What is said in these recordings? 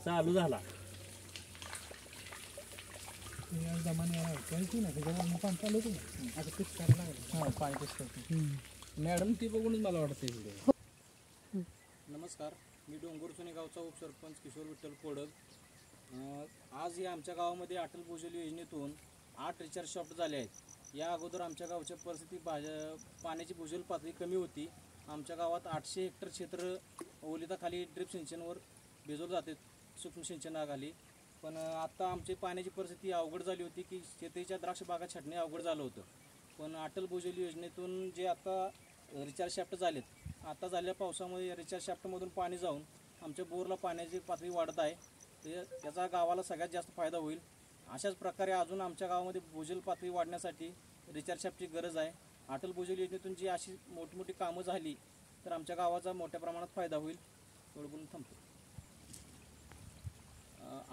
चालू झाला मॅडम ती बघूनच मला वाटतं. नमस्कार, मी डोंगरसुने गावचा उपसरपंच किशोर विठ्ठल कोडक. आज या आमच्या गावामध्ये अटल भूजल योजनेतून 8 रिचार्ज शॉफ्ट झाले आहेत. या अगोदर आमच्या गावच्या परिस्थिती पाण्याची भूजल पातळी कमी होती. आमच्या गावात 800 हेक्टर क्षेत्र ओलिताखाली ड्रिप सिंचनवर भिजवलं जाते, सूक्ष्म सिंचनाखाली. पण आत्ता आमची पाण्याची परिस्थिती अवघड झाली होती की शेतीच्या द्राक्ष बागा छाटणे अवघड झालं होतं. पण अटल भूजल योजनेतून जे आता रिचार्ज शाफ्ट झालेत, आता झालेल्या पावसामुळे रिचार्ज शाफ्टमधून पाणी जाऊन आमच्या बोरला पाण्याची पातळी वाढत आहे. त्याचा गावाला सगळ्यात जास्त फायदा होईल. अशाच प्रकारे अजून आमच्या गावामध्ये भूजल पातळी वाढण्यासाठी रिचार्ज शाफ्टची गरज आहे. अटल भूजल योजनेतून जी अशी मोठी कामं झाली तर आमच्या गावाचा मोठ्या प्रमाणात फायदा होईल. एवढं बोलून थांबतो.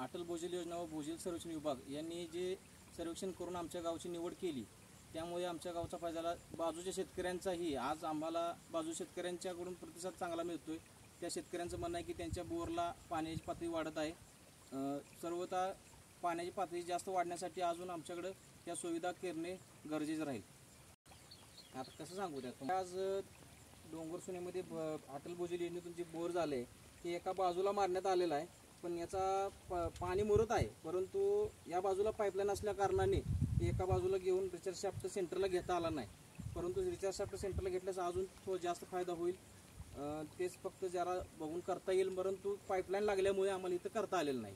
अटल भूजल योजना व भूजल सर्वेक्षण विभाग यांनी जे सर्वेक्षण करून आमच्या गावची निवड केली, त्यामुळे आमच्या गावचा फायदा बाजूच्या शेतकऱ्यांचाही आज आम्हाला बाजू शेतकऱ्यांच्याकडून प्रतिसाद चांगला मिळतोय. त्या शेतकऱ्यांचं म्हणणं आहे की त्यांच्या बोरला पाण्याची पातळी वाढत आहे. सर्वतः पाण्याची पातळी जास्त वाढण्यासाठी अजून आमच्याकडं त्या सुविधा करणे गरजेचं राहील. आता कसं सांगू त्यात, आज डोंगरसुनेमध्ये अटल भूजल योजनेतून जे बोर झाले ते एका बाजूला मारण्यात आलेलं आहे. पण याचा पाणी मुरत आहे, परंतु या बाजूला पाईपलाईन असल्या कारणाने एका बाजूला घेऊन रिचार्ज शाफ्ट सेंटरला घेता आला नाही. परंतु रिचार्ज शाफ्ट सेंटरला घेतल्याचा अजून थोडा जास्त फायदा होईल. तेच फक्त जरा बघून करता येईल, परंतु पाईपलाईन लागल्यामुळे आम्हाला इथं करता आलेलं नाही.